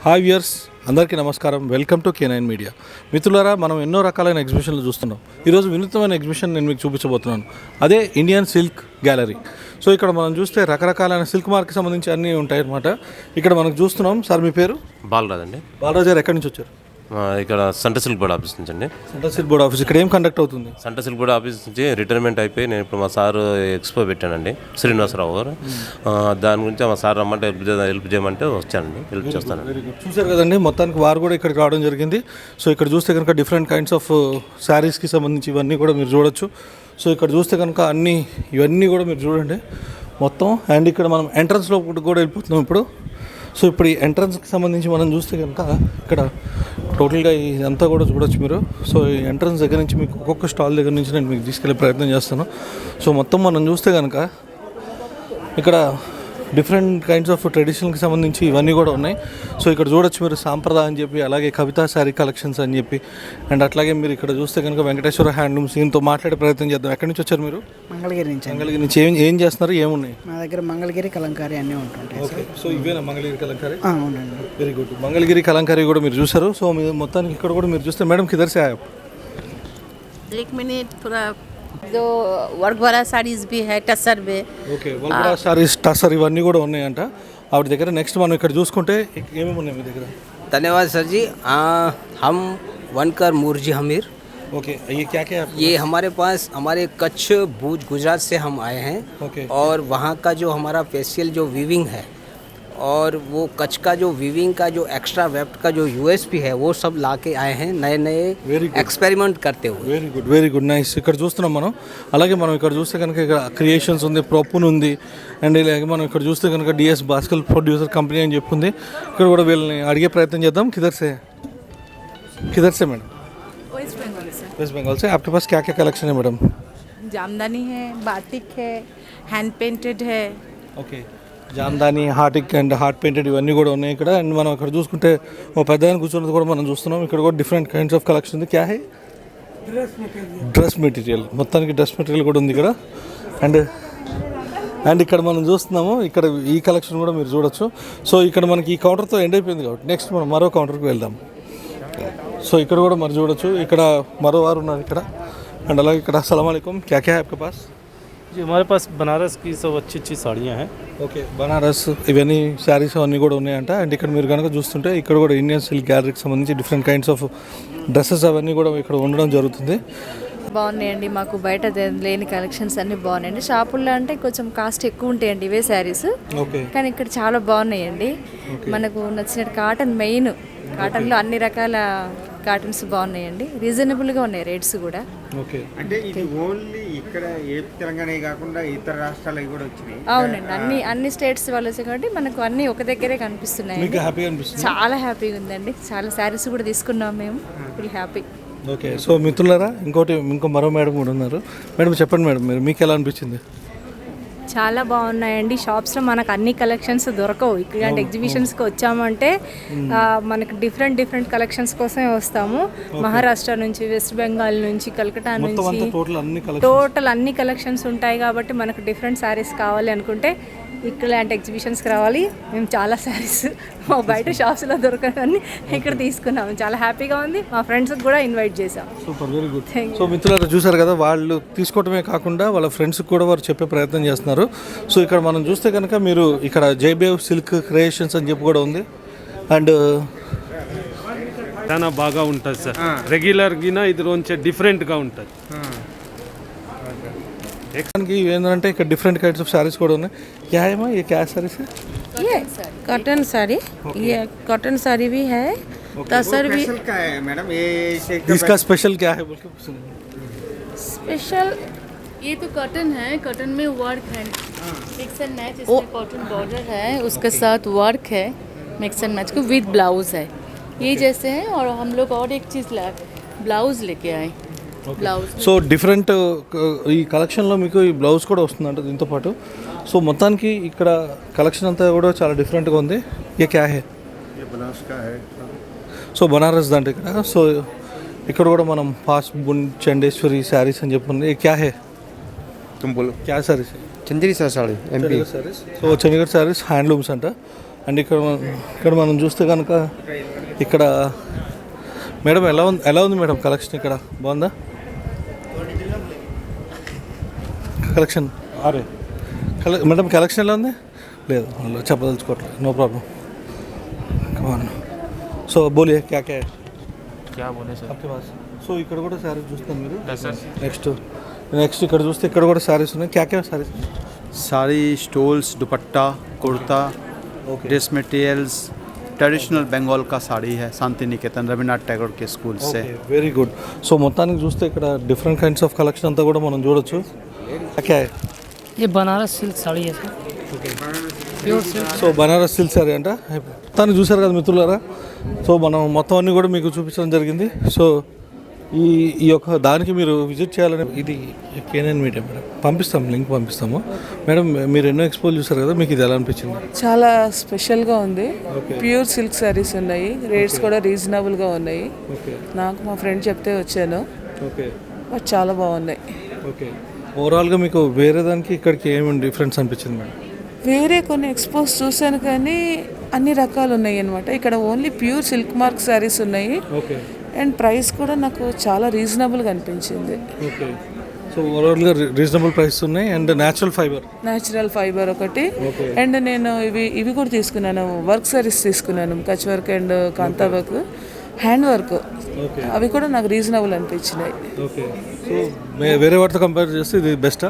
Hi viewers, అందరికీ నమస్కారం. Welcome to K9 media. మిత్రులారా, మనం ఎన్నో రకాలైన ఎగ్జిబిషన్లు చూస్తున్నాం. ఈరోజు వినూత్నమైన ఎగ్జిబిషన్ నేను మీకు చూపించబోతున్నాను. అదే ఇండియన్ సిల్క్ గ్యాలరీ. సో ఇక్కడ మనం చూస్తే రకరకాలైన సిల్క్ మార్క్కి సంబంధించి అన్నీ ఉంటాయి అన్నమాట. ఇక్కడ మనకు చూస్తున్నాం. సార్, మీ పేరు? బాలరాజ్ అండి. బాలరాజ్ గారు ఎక్కడి నుంచి వచ్చారు? ఇక్కడ సెంట్రల్ సిల్క్ బోర్డ్ ఆఫీస్ నుంచి అండి. సెంట్రల్ సిల్క్ బోర్డ్ ఆఫీస్ ఇక్కడ ఏం కండక్ట్ అవుతుంది? సెంట్రల్ సిల్క్ బోర్డ్ ఆఫీస్ నుంచి రిటైర్మెంట్ అయిపోయి నేను ఇప్పుడు మా సార్ ఎక్స్పో పెట్టానండి, శ్రీనివాసరావు గారు. దాని గురించి మా సార్ రమ్మంటే హెల్ప్ చేయమంటే వచ్చానండి, హెల్ప్ చేస్తాను. చూసారు కదండి, మొత్తానికి వారు కూడా ఇక్కడికి రావడం జరిగింది. సో ఇక్కడ చూస్తే కనుక డిఫరెంట్ కైండ్స్ ఆఫ్ శారీస్కి సంబంధించి ఇవన్నీ కూడా మీరు చూడొచ్చు. సో ఇక్కడ చూస్తే కనుక ఇవన్నీ కూడా మీరు చూడండి మొత్తం. అండ్ ఇక్కడ మనం ఎంట్రన్స్లో కూడా వెళ్ళిపోతున్నాం ఇప్పుడు. సో ఇప్పుడు ఈ ఎంట్రన్స్కి సంబంధించి మనం చూస్తే కనుక ఇక్కడ టోటల్గా ఇదంతా కూడా చూడొచ్చు మీరు. సో ఈ ఎంట్రన్స్ దగ్గర నుంచి మీకు ఒక్కొక్క స్టాల్ దగ్గర నుంచి నేను మీకు తీసుకెళ్ళే ప్రయత్నం చేస్తాను. సో మొత్తం మనం చూస్తే కనుక ఇక్కడ డిఫరెంట్ కైండ్స్ ఆఫ్ ట్రెడిషనల్కి సంబంధించి ఇవన్నీ కూడా ఉన్నాయి. సో ఇక్కడ చూడొచ్చు మీరు సాంప్రదాయం అని చెప్పి, అలాగే కవితా శారీ కలెక్షన్స్ అని చెప్పి, అండ్ అట్లాగే మీరు ఇక్కడ చూస్తే కనుక వెంకటేశ్వర హ్యాండ్లూమ్స్. దీంతో మాట్లాడే ప్రయత్నం చేద్దాం. ఎక్కడి నుంచి వచ్చారు మీరు? మంగళగిరి నుంచి. మంగళగిరి నుంచి ఏం చేస్తున్నారు, ఏమున్నాయి? మా దగ్గర మంగళగిరి కలంకారీ అన్నీ ఉంటుంటాయి. ఓకే, సో ఇవేనా మంగళగిరి కలంకారీ? అవునండి. Very good. మంగళగిరి కలంకారీ కూడా మీరు చూసారు. సో మీరు మొత్తానికి ఇక్కడ కూడా మీరు చూస్తే మేడం కిదర్ సే ఆయా? एक मिनट पूरा जो वर्क वाला साड़ीज भी है टसर में. ఓకే, వల్గరా సారీస్, టసర్ ఇవన్నీ కూడా ఉన్నాయంట ఆవిడ దగ్గర. నెక్స్ట్ మనం ఇక్కడ చూసుకుంటే ఏమేమి ఉన్నాయి మీ దగ్గర? धन्यवाद सर जी. हम वनकर मुर्जी हमीर. ओके, ये क्या क्या है? ये हमारे पास हमारे कच्छ भूज गुजरात से हम आए हैं. ओके. और वहाँ का जो हमारा फेशियल जो वीविंग है और वो कच्छ का जो वीविंग का जो एक्स्ट्रा वेफ्ट का जो यूएसपी है वो सब ला के आए हैं नए एक्सपेरिमेंट करते हुए. Very good nice. ఇక్కడ చూస్తున్నాం మనం. అలాగే మనం ఇక్కడ చూస్తే కనుక ఇక్కడ క్రియేషన్స్ ఉంది, ప్రొప్పున్ ఉంది, అండ్ ఇలాగే మనం ఇక్కడ చూస్తే కనుక డిఎస్ బాస్కల్ ప్రొడ్యూసర్ కంపెనీ అని చెప్పుంది. ఇక్కడ కూడా వీళ్ళని అడిగే ప్రయత్నం చేద్దాం. కిదర్ సే మేడం? वेस्ट बंगाल से. आपके पास क्या क्या कलेक्शन है मैडम? जामदानी है, बातिक है, हैंड पेंटेड है. ఓకే, జామ్దాని, హార్టిక్ అండ్ హార్ట్ పెయింటెడ్ ఇవన్నీ కూడా ఉన్నాయి ఇక్కడ. అండ్ మనం ఇక్కడ చూసుకుంటే ఓ పెద్ద కూర్చున్నది కూడా మనం చూస్తున్నాం. ఇక్కడ కూడా డిఫరెంట్ కైండ్స్ ఆఫ్ కలెక్షన్ ఉంది. క్యా హై? Dress material. మొత్తానికి డ్రెస్ మెటీరియల్ కూడా ఉంది ఇక్కడ. అండ్ ఇక్కడ మనం చూస్తున్నాము, ఇక్కడ ఈ కలెక్షన్ కూడా మీరు చూడొచ్చు. సో ఇక్కడ మనకి ఈ కౌంటర్తో ఎండ్ అయిపోయింది కాబట్టి నెక్స్ట్ మనం మరో కౌంటర్కి వెళ్దాం. సో ఇక్కడ కూడా మరి చూడొచ్చు, ఇక్కడ మరో వారు ఉన్నారు ఇక్కడ. అండ్ అలాగే ఇక్కడ అస్సలాము అలైకుం, క్యా క్యా హై ఆప్కే పాస్? जी हमारे पास बनारस की सब अच्छी अच्छी साड़ियाँ हैं. ఓకే, బనారస్ ఇవన్నీ శారీస్ అవన్నీ కూడా ఉన్నాయంట. అండ్ ఇక్కడ మీరు కనుక చూస్తుంటే ఇక్కడ కూడా ఇండియన్ సిల్క్ గ్యాలరీకి సంబంధించి డిఫరెంట్ కైండ్స్ ఆఫ్ డ్రెస్సెస్ అవన్నీ కూడా ఇక్కడ ఉండడం జరుగుతుంది. బాగున్నాయండి. మాకు బయట లేని కలెక్షన్స్ అన్నీ బాగున్నాయండి. షాపుల్లో అంటే కొంచెం కాస్ట్ ఎక్కువ ఉంటాయండి ఇవే శారీస్, ఓకే, కానీ ఇక్కడ చాలా బాగున్నాయండి. మనకు నచ్చినట్టు కాటన్, మెయిన్ కాటన్లో అన్ని రకాల కాటన్స్ బాగున్నాయండి. రీజనబుల్గా ఉన్నాయి రేట్స్ కూడా. ఓకే, అంటే ఇది ఓన్లీ ఇక్కడ ఏపీ తెలంగాణ కాకుండా ఇతర రాష్ట్రాలకి కూడా వచ్చినాయి. అవునండి, అన్ని స్టేట్స్ వాళ్ళు వచ్చాయి కాబట్టి మనకు అన్నీ ఒక దగ్గరే కనిపిస్తున్నాయి. మీకు హ్యాపీగా అనిపిస్తుంది? చాలా హ్యాపీగా ఉందండి. చాలా శారీస్ కూడా తీసుకున్నాం మేము. Full happy. ఓకే, సో మిత్రులారా, ఇంకో మరో మేడం కూడా ఉన్నారు. మేడం చెప్పండి మేడం, మీకు ఎలా అనిపించింది? చాలా బాగున్నాయండి. షాప్స్లో మనకు అన్ని కలెక్షన్స్ దొరకవు. ఇలాంటి ఎగ్జిబిషన్స్కి వచ్చామంటే మనకు డిఫరెంట్ కలెక్షన్స్ కోసమే వస్తాము. మహారాష్ట్ర నుంచి, వెస్ట్ బెంగాల్ నుంచి, కలకటా నుంచి టోటల్ అన్ని కలెక్షన్స్ ఉంటాయి కాబట్టి మనకు డిఫరెంట్ శారీస్ కావాలి అనుకుంటే ఇలాంటి ఎగ్జిబిషన్స్కి రావాలి. మేము చాలా శారీస్ మా బయట షాప్స్లో దొరకదని ఇక్కడ తీసుకున్నాము. చాలా హ్యాపీగా ఉంది. మా ఫ్రెండ్స్కి కూడా ఇన్వైట్ చేసాం. Super, very good. సో మిత్రులారా, చూసారు కదా, వాళ్ళు తీసుకోవడమే కాకుండా వాళ్ళ ఫ్రెండ్స్కి కూడా వారు చెప్పే ప్రయత్నం చేస్తున్నారు. సో ఇక్కడ మనం చూస్తే కనుక మీరు ఇక్కడ జైబేవ్ సిల్క్ క్రియేషన్స్ అని చెప్పి కూడా ఉంది. అండ్ చాలా బాగా ఉంటుంది సార్. రెగ్యులర్గా ఇది డిఫరెంట్గా ఉంటుంది. ఎక్కడికి ఏంటంటే ఇక్కడ డిఫరెంట్ కైండ్స్ ఆఫ్ శారీస్ కూడా ఉన్నాయి. क्या है माँ, ये क्या साड़ी से? ये कॉटन साड़ी, ये कॉटन साड़ी भी है, टसर भी. क्या है मैडम ये इसका स्पेशल क्या है बोल के स्पेशल ये तो कॉटन है. कॉटन में वर्क है, मिक्स एंड मैच. इसमें कॉटन बॉर्डर है, उसके साथ वर्क है, मिक्स एंड मैच को विद ब्लाउज है. ये जैसे है. और हम लोग और एक चीज़ ब्लाउज लेके आए. బ్లౌజ్. సో డిఫరెంట్ ఈ కలెక్షన్లో మీకు ఈ బ్లౌజ్ కూడా వస్తుందంట దీంతో పాటు. సో మొత్తానికి ఇక్కడ కలెక్షన్ అంతా కూడా చాలా డిఫరెంట్గా ఉంది. ఏ క్యా హే? సో బనారస్ దంటే ఇక్కడ. సో ఇక్కడ కూడా మనం పాస్ బున్ చండేశ్వరి శారీస్ అని చెప్పుంది. ఏ క్యా హే? క్యా saris? Chanderi sorry MP saris. So Chandigarh saris handlooms అంట. అండ్ ఇక్కడ మనం చూస్తే కనుక ఇక్కడ మేడం ఎలా ఉంది మేడం కలెక్షన్ ఇక్కడ బాగుందా కలెక్షన్ మేడం కలెక్షన్ ఎలా ఉంది లేదు చెప్పదలుచుకోవట్లేదు నో ప్రాబ్లం సో బోలియే క్యా बोले सर आपके पास సో ఇక్కడ కూడా శారీస్ చూస్తాను మీరు నెక్స్ట్ ఇక్కడ చూస్తే ఇక్కడ కూడా శారీస్ ఉన్నాయి క్యా saris sari stoles dupatta kurta dress materials traditional Bengal का साड़ी है शांति निकेतन रविन्द्रनाथ टैगोर के स्कूल से వెరీ గుడ్ సో మొత్తానికి చూస్తే ఇక్కడ డిఫరెంట్ కైండ్స్ ఆఫ్ కలెక్షన్ అంతా కూడా మనం చూడొచ్చు క్యా ये बनारस सिल्क साड़ी है sir pure silk so Banaras silk sorry అంట మొత్తాన్ని చూసారు కదా మిత్రులారా సో మనం మొత్తం అన్నీ కూడా మీకు చూపించడం జరిగింది సో ఈ యొక్క దానికి మీరు విజిట్ చేయాలని ఇది కేనన్ మీడియం మేడం పంపిస్తాం లింక్ పంపిస్తాము మేడం మీరు ఎన్నో ఎక్స్పోజ్ చూసారు కదా మీకు ఇది ఎలా అనిపించింది చాలా స్పెషల్గా ఉంది ప్యూర్ సిల్క్ శారీస్ ఉన్నాయి రేట్స్ కూడా రీజనబుల్గా ఉన్నాయి నాకు మా ఫ్రెండ్ చెప్తే వచ్చాను బట్ చాలా బాగున్నాయి ఓకే ఓవరాల్గా మీకు వేరే దానికి ఇక్కడికి ఏమి డిఫరెన్స్ అనిపించింది మేడం వేరే కొన్ని ఎక్స్పోజ్ చూశాను కానీ అన్ని రకాలు ఉన్నాయి అనమాట ఇక్కడ only pure silk mark saris ఉన్నాయి ఓకే అండ్ ప్రైస్ కూడా నాకు చాలా రీజనబుల్గా అనిపించింది ఓకే సో ఓవరాల్గా రీజనబుల్ ప్రైస్ ఉన్నాయి అండ్ న్యాచురల్ ఫైబర్ ఒకటి అండ్ నేను ఇవి కూడా తీసుకున్నాను వర్క్ శారీస్ తీసుకున్నాను Kutch work and Kantha work hand work అవి కూడా నాకు రీజనబుల్ అనిపించినాయి ఓకే సో వేరే వాటితో కంపేర్ చేస్తే ఇది బెస్టా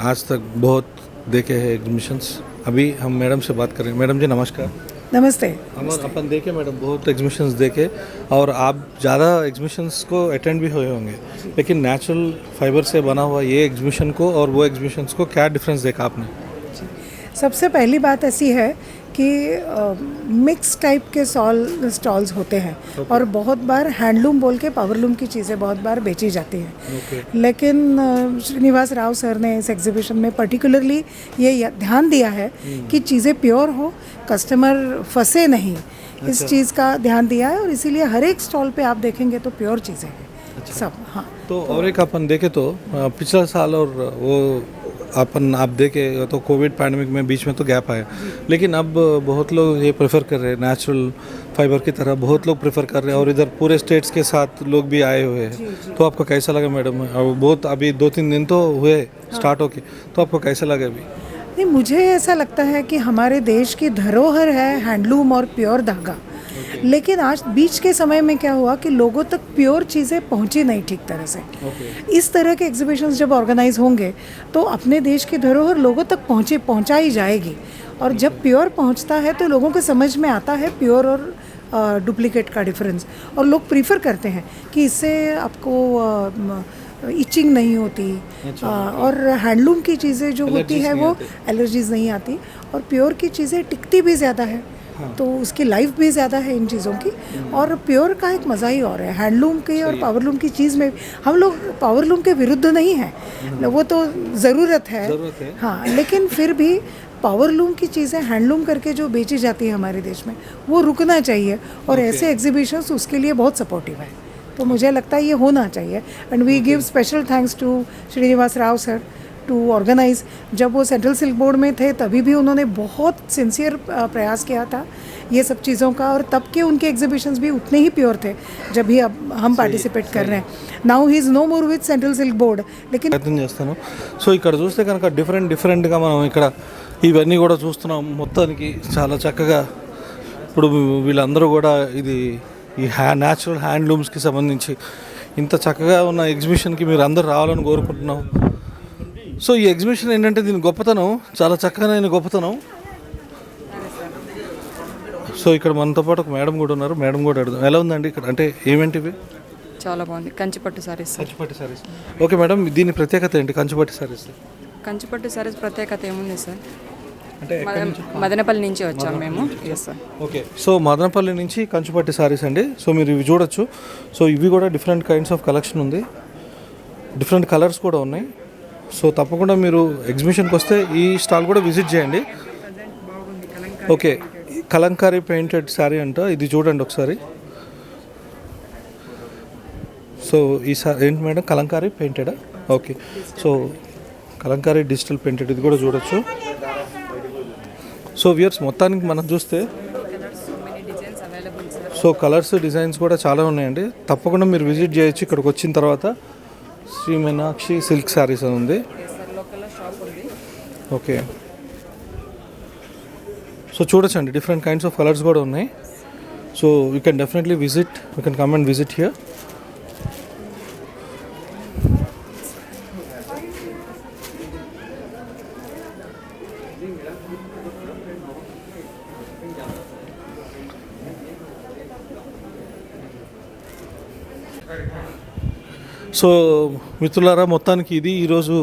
आज तक बहुत देखे हैं एग्जीबिशंस अभी हम मैडम से बात करें मैडम जी नमस्कार नमस्ते हम अपन देखे मैडम बहुत एग्जीबिशंस देखे और आप ज़्यादा एग्जीबिशंस को अटेंड भी हुए होंगे लेकिन नेचुरल फाइबर से बना हुआ ये एग्जीबिशन को और वो एग्जीबिशंस को क्या डिफरेंस देखा आपने सबसे पहली बात ऐसी है कि मिक्स टाइप के स्टॉल्स होते हैं और बहुत बार हैंडलूम बोल के पावरलूम की चीज़ें बहुत बार बेची जाती हैं लेकिन श्रीनिवास राव सर ने इस एग्जीबिशन में पर्टिकुलरली ये ध्यान दिया है कि चीज़ें प्योर हो कस्टमर फंसे नहीं इस चीज़ का ध्यान दिया है और इसीलिए हर एक स्टॉल पे आप देखेंगे तो प्योर चीज़ें हैं सब हाँ तो और एक अपन देखे तो पिछला साल और वो आप देखे तो कोविड पैंडमिक में बीच में तो गैप आया लेकिन अब बहुत लोग ये प्रेफर कर रहे हैं नेचुरल फाइबर की तरह बहुत लोग प्रेफर कर रहे हैं और इधर पूरे स्टेट्स के साथ लोग भी आए हुए हैं तो आपको कैसा लगा मैडम बहुत अभी 2-3 दिन तो हुए स्टार्ट होके तो आपको कैसा लगा अभी नहीं मुझे ऐसा लगता है कि हमारे देश की धरोहर है हैंडलूम और प्योर धागा लेकिन आज बीच के समय में क्या हुआ कि लोगों तक प्योर चीज़ें पहुंची नहीं ठीक तरह से इस तरह के एग्जीबिशंस जब ऑर्गेनाइज होंगे तो अपने देश की धरोहर लोगों तक पहुंचाई जाएगी और जब प्योर पहुंचता है तो लोगों को समझ में आता है प्योर और डुप्लीकेट का डिफरेंस और लोग प्रीफर करते हैं कि इससे आपको इचिंग नहीं होती और हैंडलूम की चीज़ें जो होती है वो एलर्जीज नहीं आती और प्योर की चीज़ें टिकती भी ज़्यादा है तो उसकी लाइफ भी ज़्यादा है इन चीज़ों की और प्योर का एक मज़ा ही और है हैंडलूम की और पावरलूम की चीज़ में हम लोग पावरलूम के विरुद्ध नहीं हैं वो तो ज़रूरत है हाँ लेकिन फिर भी पावरलूम की चीज़ें हैंडलूम करके जो बेची जाती है हमारे देश में वो रुकना चाहिए और ऐसे एग्जीबिशंस उसके लिए बहुत सपोर्टिव है तो मुझे लगता है ये होना चाहिए and we give special thanks to Srinivas Rao sir to organise जब वो सेंट्रल सिल्क बोर्ड में थे तभी भी उन्होंने बहुत सिंसियर प्रयास किया था ये सब चीज़ों का और तब के उनके एग्जीबिशंस भी उतने ही प्योर थे जब भी अब हम पार्टिसिपेट कर रहे हैं now he is no more with central silk board लेकिन ప్రయత్నం చేస్తాను సో ఇక్కడ చూస్తే కనుక డిఫరెంట్గా మనం ఇక్కడ ఇవన్నీ కూడా చూస్తున్నాం మొత్తానికి చాలా చక్కగా ఇప్పుడు వీళ్ళందరూ కూడా ఇది ఈ న్యాచురల్ హ్యాండ్లూమ్స్కి సంబంధించి ఇంత చక్కగా ఉన్న ఎగ్జిబిషన్కి మీరు అందరూ రావాలని కోరుకుంటున్నాం సో ఈ ఎగ్జిబిషన్ ఏంటంటే దీని గొప్పతనం చాలా చక్కనైన గొప్పతనం సో ఇక్కడ మనతో పాటు ఒక మేడం కూడా ఉన్నారు మేడం కూడా అడుగుదాం ఎలా ఉందండి ఇక్కడ అంటే ఏమేంటివి చాలా బాగుంది కంచిపట్టు సారీస్ ఓకే మేడం దీని ప్రత్యేకత ఏంటి కంచిపట్టు సారీస్ ప్రత్యేకత ఏముంది సార్ అంటే మదనపల్లి నుంచి వచ్చాం మేము సార్ ఓకే సో మదనపల్లి నుంచి కంచిపట్టు సారీస్ అండి సో మీరు ఇవి చూడొచ్చు సో ఇవి కూడా డిఫరెంట్ కైండ్స్ ఆఫ్ కలెక్షన్ ఉంది డిఫరెంట్ కలర్స్ కూడా ఉన్నాయి సో తప్పకుండా మీరు ఎగ్జిబిషన్కి వస్తే ఈ స్టాల్ కూడా విజిట్ చేయండి ఓకే కలంకారీ పెయింటెడ్ శారీ అంట ఇది చూడండి ఒకసారి సో ఈ సారీ ఏంటి మేడం కలంకారీ పెయింటెడా okay so Kalamkari digital painted ఇది కూడా చూడొచ్చు సో సో వ్యూయర్స్ మొత్తానికి మనం చూస్తే సో కలర్స్ డిజైన్స్ కూడా చాలా ఉన్నాయండి. తప్పకుండా మీరు విజిట్ చేయొచ్చు ఇక్కడికి వచ్చిన తర్వాత. శ్రీ మీనాక్షి సిల్క్ శారీస్ అని ఉంది. ఓకే, సో చూడొచ్చండి డిఫరెంట్ కైండ్స్ ఆఫ్ కలర్స్ కూడా ఉన్నాయి. So you can definitely visit, you can come and visit here. So మిత్రులారా, మొత్తానికి ఇది ఈరోజు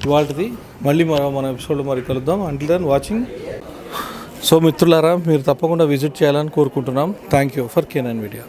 ఇవాళది. మళ్ళీ మన ఎపిసోడ్లో మరి కలుద్దాం. Until then watching. సో మిత్రులారా, మీరు తప్పకుండా విజిట్ చేయాలని కోరుకుంటున్నాం. Thank you for K9 media.